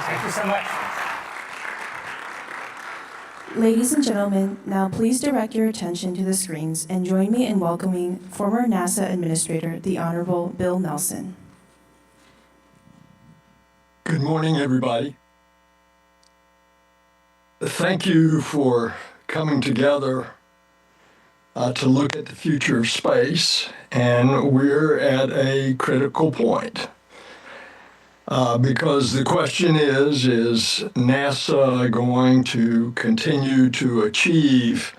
Thank you so much. Ladies and gentlemen, now please direct your attention to the screens and join me in welcoming former NASA Administrator, the Honorable Bill Nelson. Good morning, everybody. Thank you for coming together to look at the future of space, and we're at a critical point. Because the question is NASA going to continue to achieve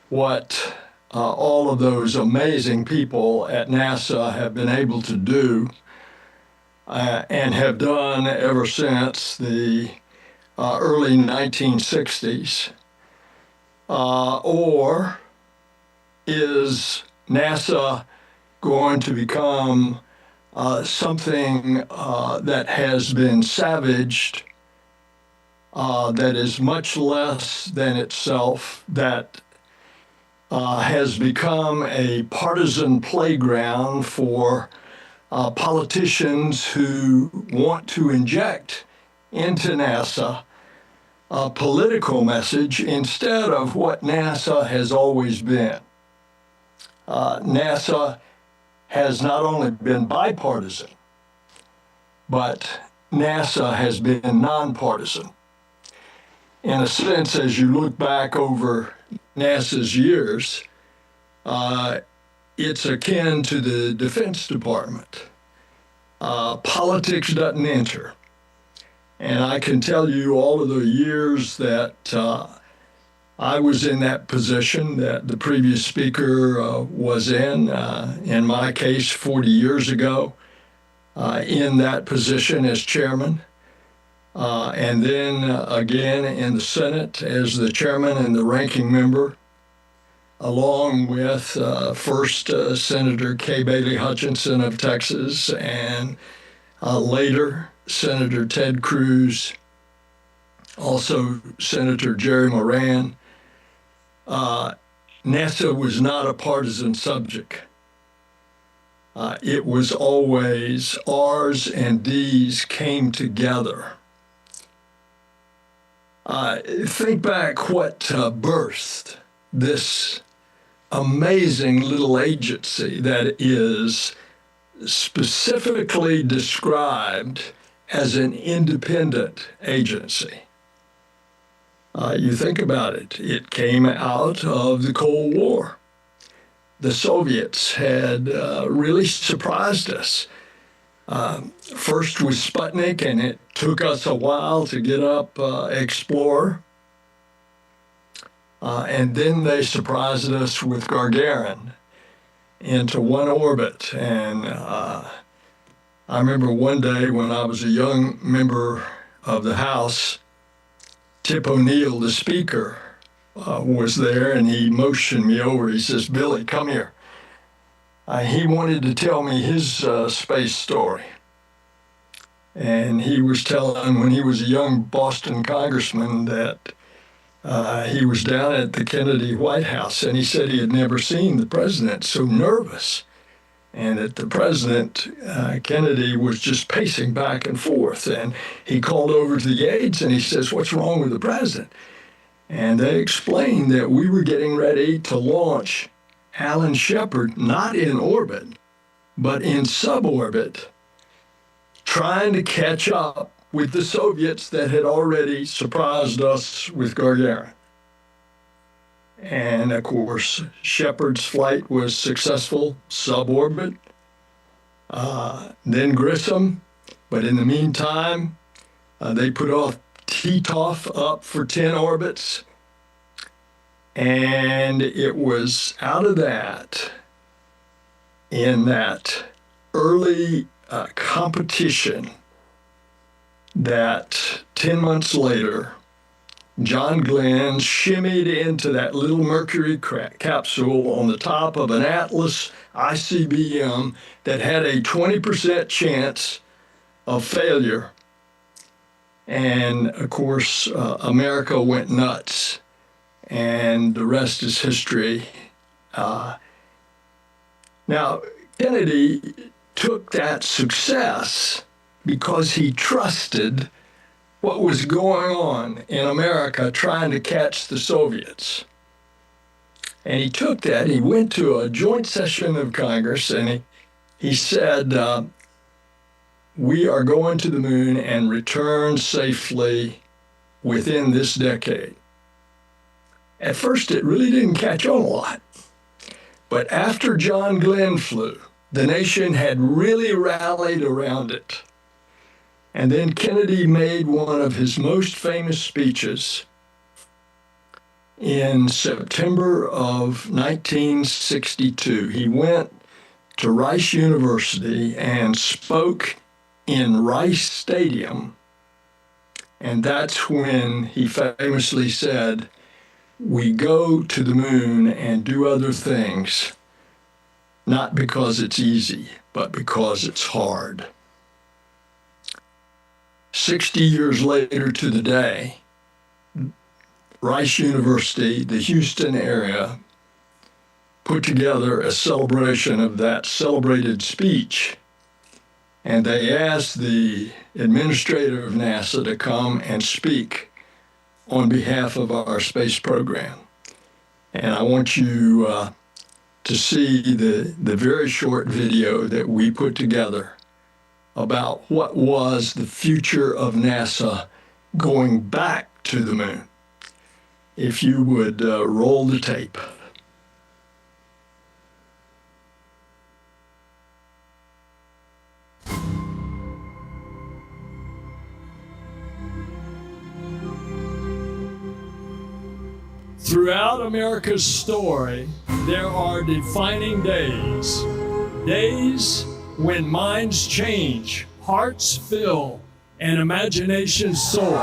what all of those amazing people at NASA have been able to do and have done ever since the early 1960s? Or is NASA going to become something that has been savaged, that is much less than itself, that has become a partisan playground for politicians who want to inject into NASA a political message instead of what NASA has always been? NASA has not only been bipartisan, but NASA has been nonpartisan. In a sense, as you look back over NASA's years, it's akin to the Defense Department. Politics doesn't enter. And I can tell you all of the years that I was in that position that the previous speaker was in my case 40 years ago, in that position as chairman, and then again in the Senate as the chairman and the ranking member, along with first Senator Kay Bailey Hutchinson of Texas and later Senator Ted Cruz, also Senator Jerry Moran. NASA was not a partisan subject. It was always R's and D's came together. Think back what birthed this amazing little agency that is specifically described as an independent agency. You think about it, it came out of the Cold War. The Soviets had really surprised us. First was Sputnik, and it took us a while to get up Explorer. And then they surprised us with Gagarin into one orbit. And I remember one day when I was a young member of the House, Tip O'Neill, the speaker, was there, and he motioned me over. He says, "Billy, come here." He wanted to tell me his space story. And he was telling when he was a young Boston congressman that he was down at the Kennedy White House, and he said he had never seen the president so nervous, and that the president, Kennedy, was just pacing back and forth. And he called over to the aides, and he says, "What's wrong with the president?" And they explained that we were getting ready to launch Alan Shepard, not in orbit, but in suborbit, trying to catch up with the Soviets that had already surprised us with Gagarin. And of course, Shepard's flight was successful, suborbit, then Grissom. But in the meantime, they put off Titov up for 10 orbits. And it was out of that, in that early competition, that 10 months later, John Glenn shimmied into that little Mercury capsule on the top of an Atlas ICBM that had a 20% chance of failure. And of course, America went nuts, and the rest is history. Now, Kennedy took that success because he trusted what was going on in America trying to catch the Soviets. And he took that, he went to a joint session of Congress, and he said, we are going to the moon and return safely within this decade. At first, it really didn't catch on a lot. But after John Glenn flew, the nation had really rallied around it. And then Kennedy made one of his most famous speeches in September of 1962. He went to Rice University and spoke in Rice Stadium. And that's when he famously said, we go to the moon and do other things, not because it's easy, but because it's hard. 60 years later to the day, Rice University, the Houston area, put together a celebration of that celebrated speech. And they asked the administrator of NASA to come and speak on behalf of our space program. And I want you to see the very short video that we put together about what was the future of NASA going back to the moon. If you would roll the tape. Throughout America's story, there are defining days. Days when minds change, hearts fill, and imaginations soar.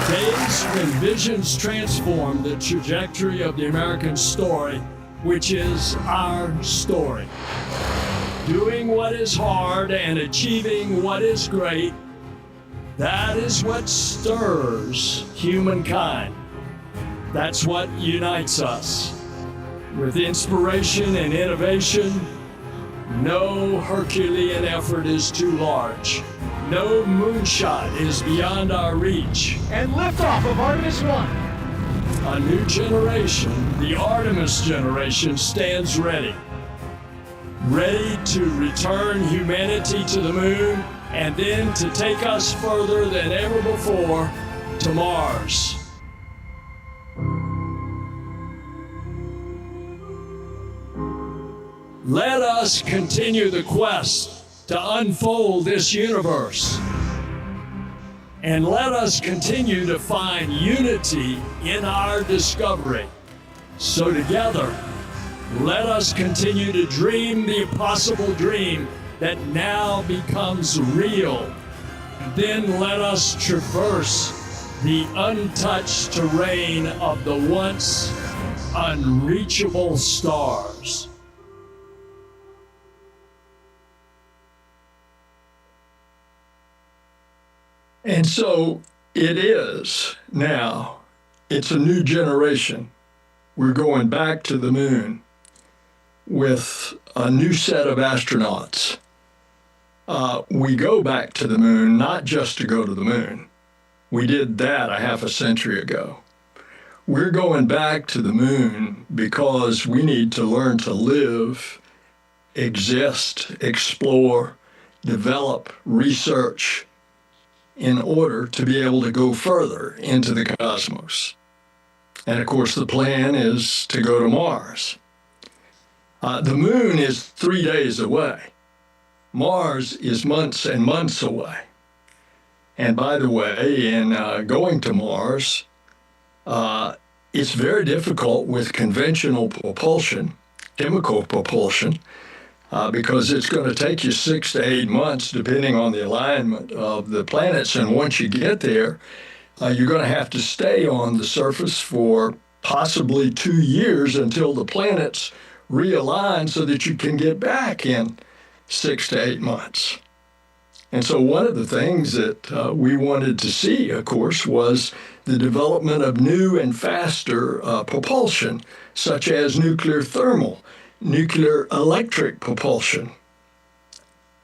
Days when visions transform the trajectory of the American story, which is our story. Doing what is hard and achieving what is great, that is what stirs humankind. That's what unites us. With inspiration and innovation, no Herculean effort is too large. No moonshot is beyond our reach. And liftoff of Artemis 1. A new generation, the Artemis generation, stands ready. Ready to return humanity to the moon and then to take us further than ever before to Mars. Let us continue the quest to unfold this universe. And let us continue to find unity in our discovery. So together, let us continue to dream the impossible dream that now becomes real. Then let us traverse the untouched terrain of the once unreachable stars. And so it is now. It's a new generation. We're going back to the moon with a new set of astronauts. We go back to the moon not just to go to the moon. We did that a half a century ago. We're going back to the moon because we need to learn to live, exist, explore, develop, research in order to be able to go further into the cosmos. And of course, the plan is to go to Mars. The moon is 3 days away. Mars is months and months away. And by the way, in going to Mars, it's very difficult with conventional propulsion, chemical propulsion, because it's going to take you 6 to 8 months, depending on the alignment of the planets. And once you get there, you're going to have to stay on the surface for possibly 2 years until the planets realign so that you can get back in 6 to 8 months. And so one of the things that we wanted to see, of course, was the development of new and faster propulsion, such as nuclear thermal, nuclear electric propulsion.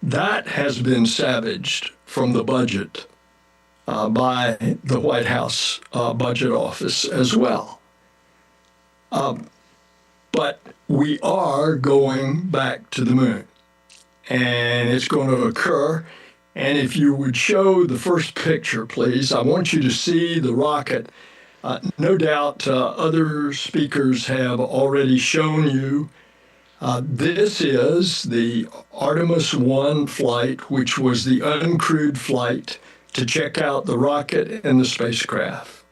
That has been savaged from the budget by the White House Budget Office as well. But we are going back to the moon, and it's going to occur. And if you would show the first picture, please, I want you to see the rocket. No doubt other speakers have already shown you. This is the Artemis 1 flight, which was the uncrewed flight to check out the rocket and the spacecraft.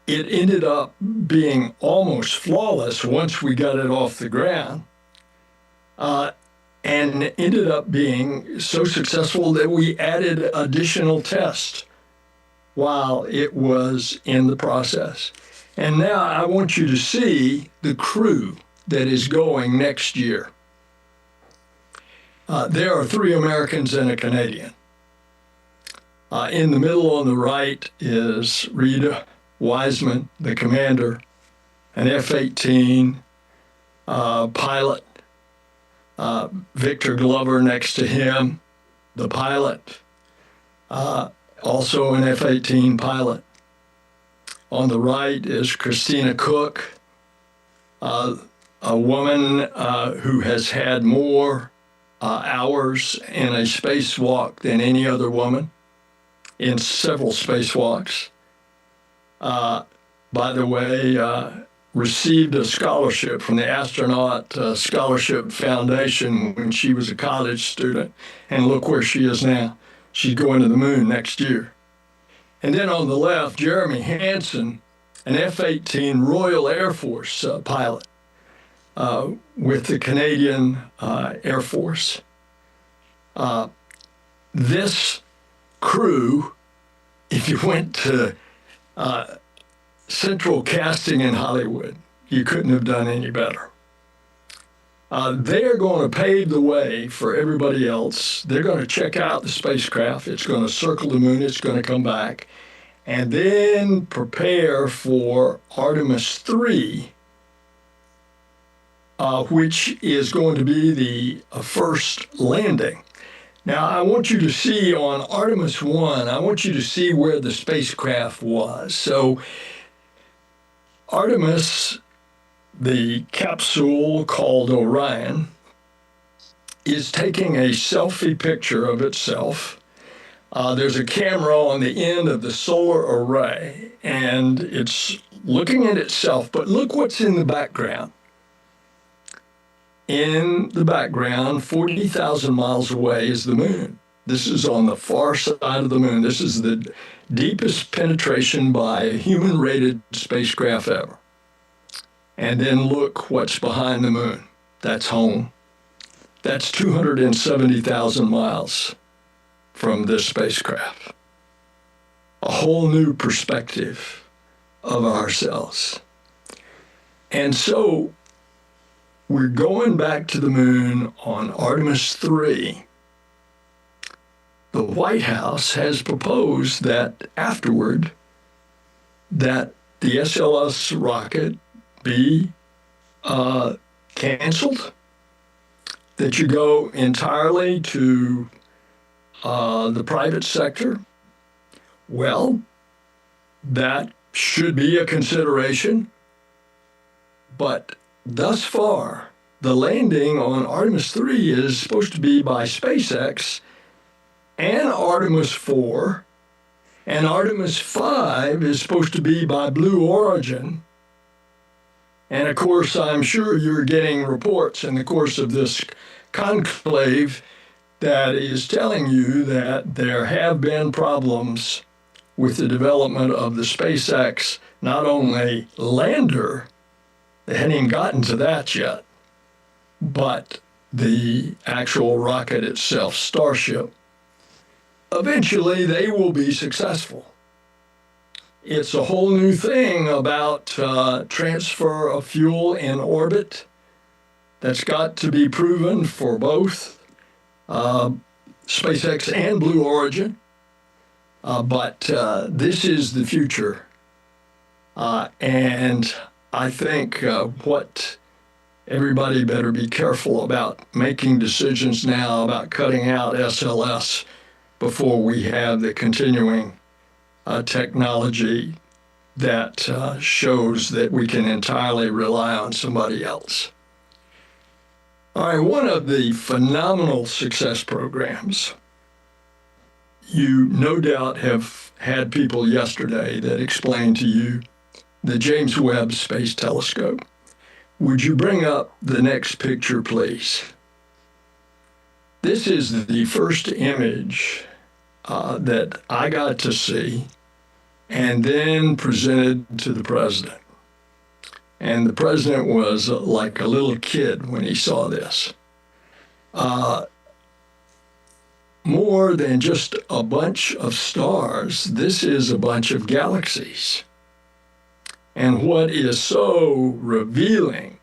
It ended up being almost flawless once we got it off the ground, and ended up being so successful that we added additional tests while it was in the process. And now I want you to see the crew that is going next year. There are 3 Americans and a Canadian. In the middle on the right is Rita Wiseman, the commander, an F-18 pilot. Victor Glover next to him, the pilot, also an F-18 pilot. On the right is Christina Cook, a woman who has had more hours in a spacewalk than any other woman in several spacewalks. By the way, received a scholarship from the Astronaut Scholarship Foundation when she was a college student, and look where she is now. She's going to the moon next year. And then on the left, Jeremy Hansen, an F-18 Royal Air Force pilot with the Canadian Air Force. This crew, if you went to Central Casting in Hollywood, you couldn't have done any better. They're going to pave the way for everybody else. They're going to check out the spacecraft. It's going to circle the moon. It's going to come back. And then prepare for Artemis 3, which is going to be the first landing. Now, I want you to see on Artemis 1, I want you to see where the spacecraft was. So Artemis, the capsule called Orion, is taking a selfie picture of itself. There's a camera on the end of the solar array, and it's looking at itself, but look what's in the background. In the background, 40,000 miles away, is the moon. This is on the far side of the moon. This is the deepest penetration by a human-rated spacecraft ever. And then look what's behind the moon. That's home. That's 270,000 miles from this spacecraft. A whole new perspective of ourselves. And so we're going back to the moon on Artemis 3. The White House has proposed that afterward, that the SLS rocket be canceled, that you go entirely to the private sector. Well, that should be a consideration, but thus far, the landing on Artemis 3 is supposed to be by SpaceX and Artemis 4, and Artemis 5 is supposed to be by Blue Origin. And of course, I'm sure you're getting reports in the course of this conclave that is telling you that there have been problems with the development of the SpaceX, not only lander, they hadn't even gotten to that yet, but the actual rocket itself, Starship. Eventually, they will be successful. It's a whole new thing about transfer of fuel in orbit that's got to be proven for both SpaceX and Blue Origin. But this is the future. And I think what everybody better be careful about making decisions now about cutting out SLS before we have the continuing technology that shows that we can entirely rely on somebody else. All right, one of the phenomenal success programs, you no doubt have had people yesterday that explained to you the James Webb Space Telescope. Would you bring up the next picture, please? This is the first image that I got to see and then presented to the president. And the president was like a little kid when he saw this. More than just a bunch of stars, this is a bunch of galaxies. And what is so revealing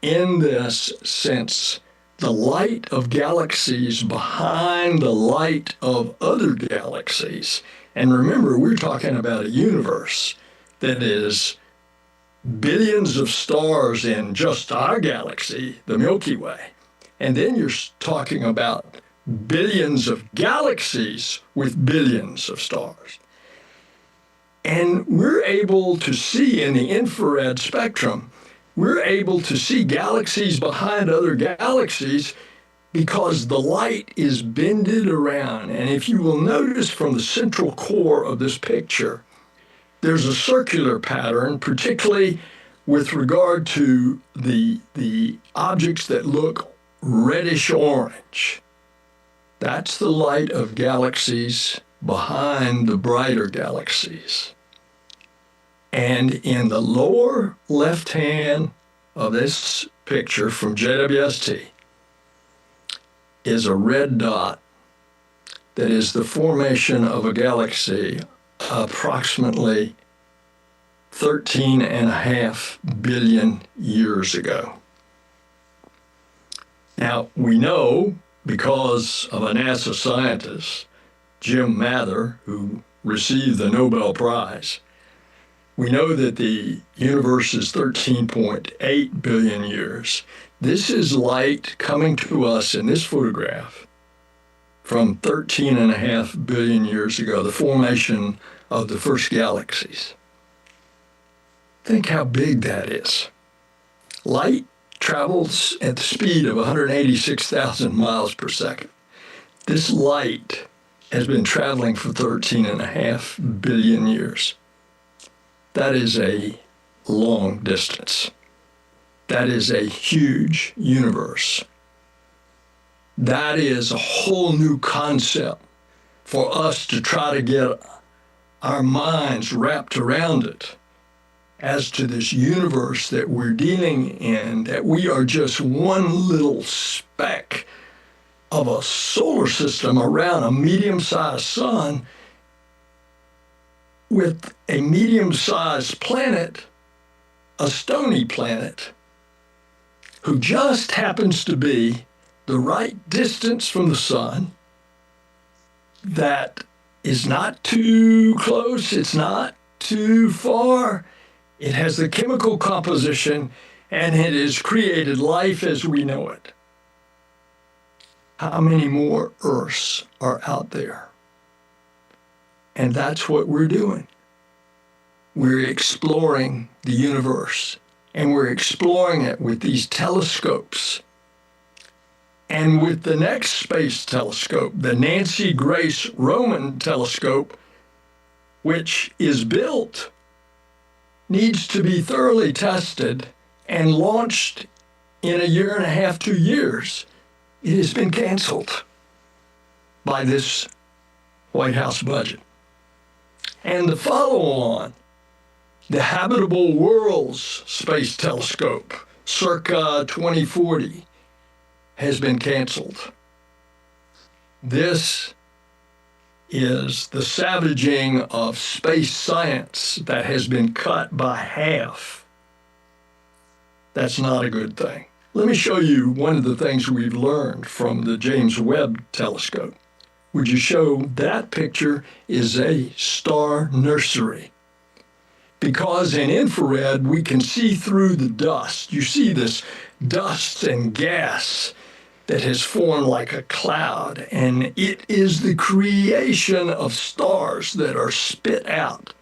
in this sense, the light of galaxies behind the light of other galaxies. And remember, we're talking about a universe that is billions of stars in just our galaxy, the Milky Way. And then you're talking about billions of galaxies with billions of stars. And we're able to see in the infrared spectrum, we're able to see galaxies behind other galaxies because the light is bended around. And if you will notice from the central core of this picture, there's a circular pattern, particularly with regard to the objects that look reddish orange. That's the light of galaxies behind the brighter galaxies. And in the lower left hand of this picture from JWST is a red dot that is the formation of a galaxy approximately 13.5 billion years ago. Now, we know because of a NASA scientist, Jim Mather, who received the Nobel Prize, we know that the universe is 13.8 billion years. This is light coming to us in this photograph from 13.5 billion years ago, the formation of the first galaxies. Think how big that is. Light travels at the speed of 186,000 miles per second. This light has been traveling for 13.5 billion years. That is a long distance. That is a huge universe. That is a whole new concept for us to try to get our minds wrapped around it as to this universe that we're dealing in, that we are just one little speck of a solar system around a medium-sized sun with a medium-sized planet, a stony planet, who just happens to be the right distance from the sun, that is not too close, it's not too far. It has the chemical composition, and it has created life as we know it. How many more Earths are out there? And that's what we're doing. We're exploring the universe, and we're exploring it with these telescopes. And with the next space telescope, the Nancy Grace Roman telescope, which is built, needs to be thoroughly tested and launched in 1.5 to 2 years. It has been canceled by this White House budget. And the follow-on, the Habitable Worlds Space Telescope, circa 2040, has been canceled. This is the savaging of space science that has been cut by half. That's not a good thing. Let me show you one of the things we've learned from the James Webb Telescope. Would you show that picture is a star nursery? because in infrared we can see through the dust. You see this dust and gas that has formed like a cloud, and it is the creation of stars that are spit out.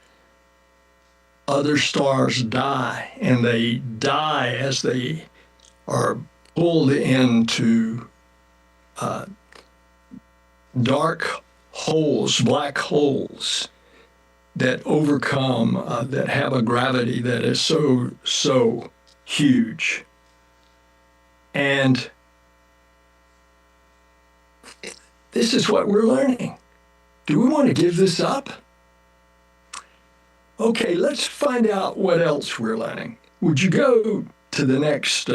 Other stars die, and they die as they are pulled into dark holes, black holes that overcome, that have a gravity that is so huge. And this is what we're learning. Do we want to give this up? Okay, let's find out what else we're learning. Would you go to the next,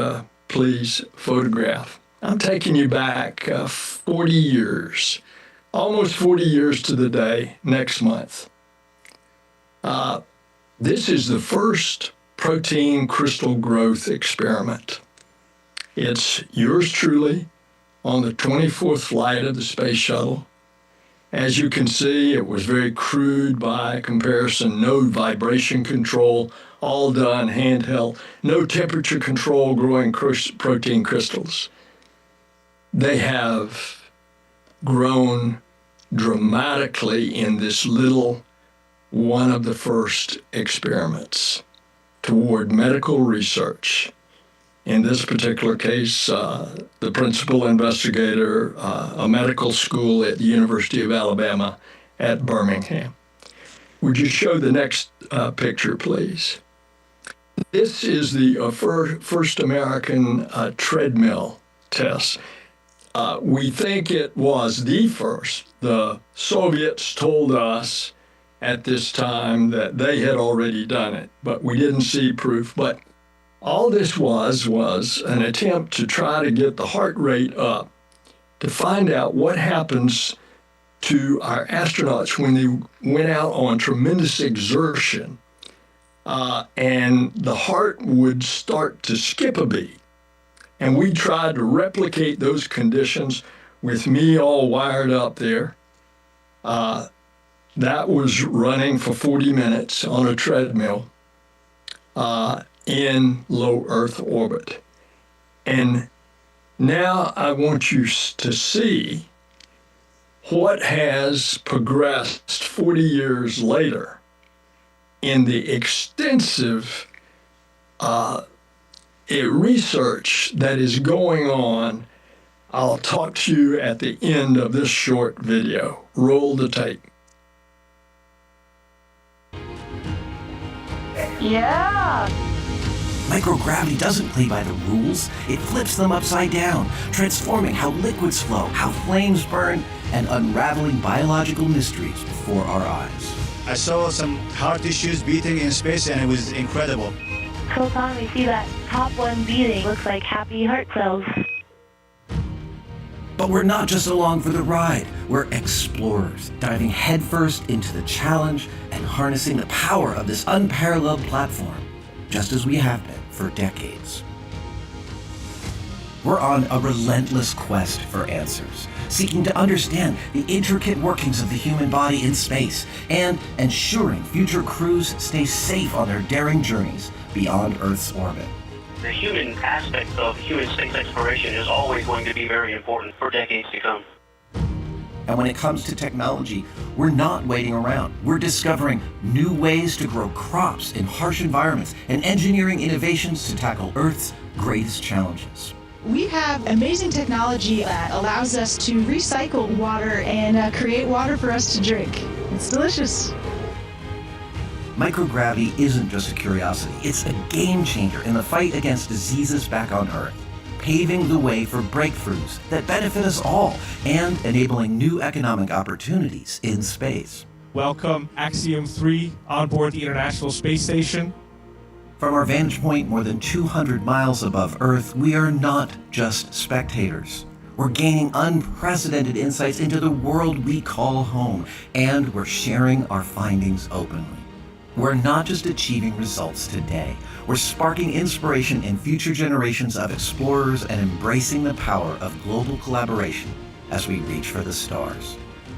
please, photograph? I'm taking you back 40 years, almost 40 years to the day next month. This is the first protein crystal growth experiment. It's yours truly on the 24th flight of the space shuttle. As you can see, it was very crude by comparison, no vibration control, all done handheld, no temperature control growing protein crystals. They have grown dramatically in this little one of the first experiments toward medical research. In this particular case, the principal investigator, a medical school at the University of Alabama at Birmingham. Would you show the next picture, please? This is the first American treadmill test. We think it was the first. The Soviets told us at this time that they had already done it, but we didn't see proof. But all this was an attempt to try to get the heart rate up, to find out what happens to our astronauts when they went out on tremendous exertion, and the heart would start to skip a beat. And we tried to replicate those conditions with me all wired up there. That was running for 40 minutes on a treadmill in low Earth orbit. And now I want you to see what has progressed 40 years later in the extensive research that is going on. I'll talk to you at the end of this short video. Roll the tape. Yeah! Microgravity doesn't play by the rules. It flips them upside down, transforming how liquids flow, how flames burn, and unraveling biological mysteries before our eyes. I saw some heart tissues beating in space, and it was incredible. So Tom, we see that top one beating looks like happy heart cells. But we're not just along for the ride. We're explorers, diving headfirst into the challenge and harnessing the power of this unparalleled platform, just as we have been for decades. We're on a relentless quest for answers, seeking to understand the intricate workings of the human body in space and ensuring future crews stay safe on their daring journeys beyond Earth's orbit. The human aspect of human space exploration is always going to be very important for decades to come. And when it comes to technology, we're not waiting around. We're discovering new ways to grow crops in harsh environments and engineering innovations to tackle Earth's greatest challenges. We have amazing technology that allows us to recycle water and create water for us to drink. It's delicious. Microgravity isn't just a curiosity, it's a game changer in the fight against diseases back on Earth, paving the way for breakthroughs that benefit us all and enabling new economic opportunities in space. Welcome, Axiom 3, on board the International Space Station. From our vantage point more than 200 miles above Earth, we are not just spectators. We're gaining unprecedented insights into the world we call home, and we're sharing our findings openly. We're not just achieving results today. We're sparking inspiration in future generations of explorers and embracing the power of global collaboration as we reach for the stars.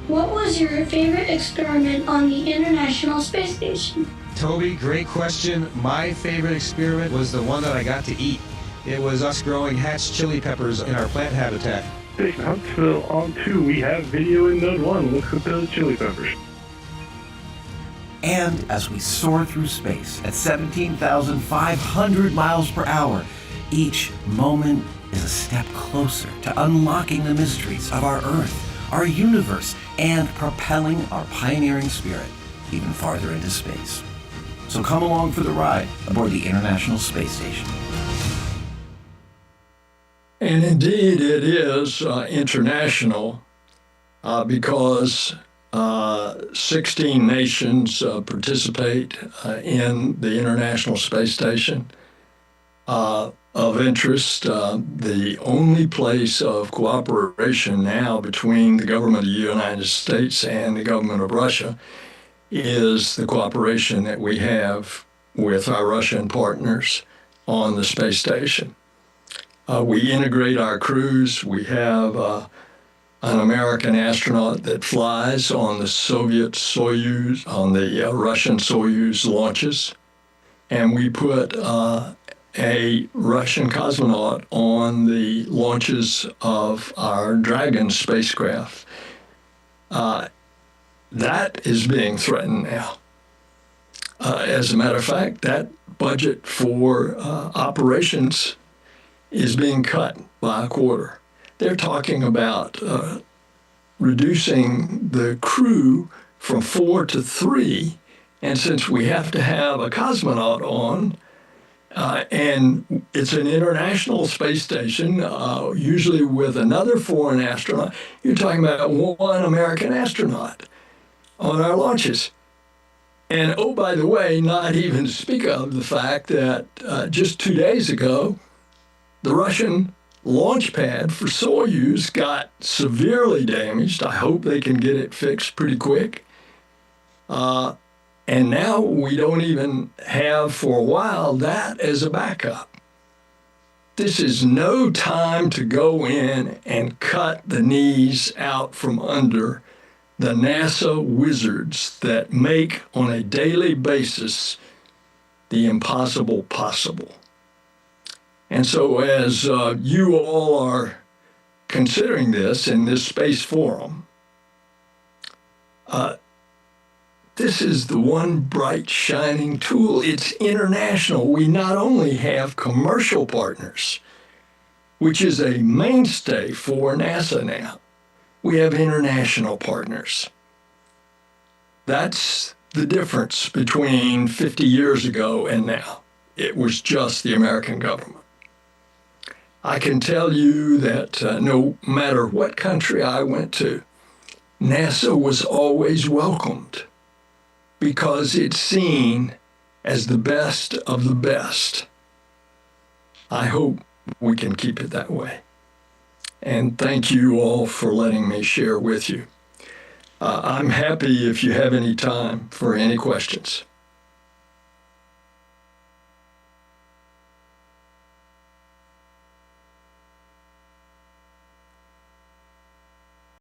What was your favorite experiment on the International Space Station? Toby, great question. My favorite experiment was the one that I got to eat. It was us growing hatch chili peppers in our plant habitat. Station Huntsville on 2, we have video in Node 1. Look at those chili peppers. And as we soar through space at 17,500 miles per hour, each moment is a step closer to unlocking the mysteries of our Earth, our universe, and propelling our pioneering spirit even farther into space. So come along for the ride aboard the International Space Station. And indeed, it is international because 16 nations participate in the International Space Station. Of interest, the only place of cooperation now between the government of the United States and the government of Russia is the cooperation that we have with our Russian partners on the space station. We integrate our crews. We have an American astronaut that flies on the Soviet Soyuz, on the Russian Soyuz launches, and we put a Russian cosmonaut on the launches of our Dragon spacecraft. That is being threatened now. As a matter of fact, that budget for operations is being cut by a quarter. They're talking about reducing the crew from 4 to 3, and since we have to have a cosmonaut on, and it's an international space station, usually with another foreign astronaut, you're talking about one American astronaut on our launches. And oh, by the way, not even to speak of the fact that just 2 days ago, the Russian launch pad for Soyuz got severely damaged. I hope they can get it fixed pretty quick. And now we don't even have, for a while, that as a backup. This is no time to go in and cut the knees out from under the NASA wizards that make, on a daily basis, the impossible possible. And so as you all are considering this in this space forum, this is the one bright, shining tool. It's international. We not only have commercial partners, which is a mainstay for NASA now, we have international partners. That's the difference between 50 years ago and now. It was just the American government. I can tell you that no matter what country I went to, NASA was always welcomed because it's seen as the best of the best. I hope we can keep it that way. And thank you all for letting me share with you. I'm happy if you have any time for any questions.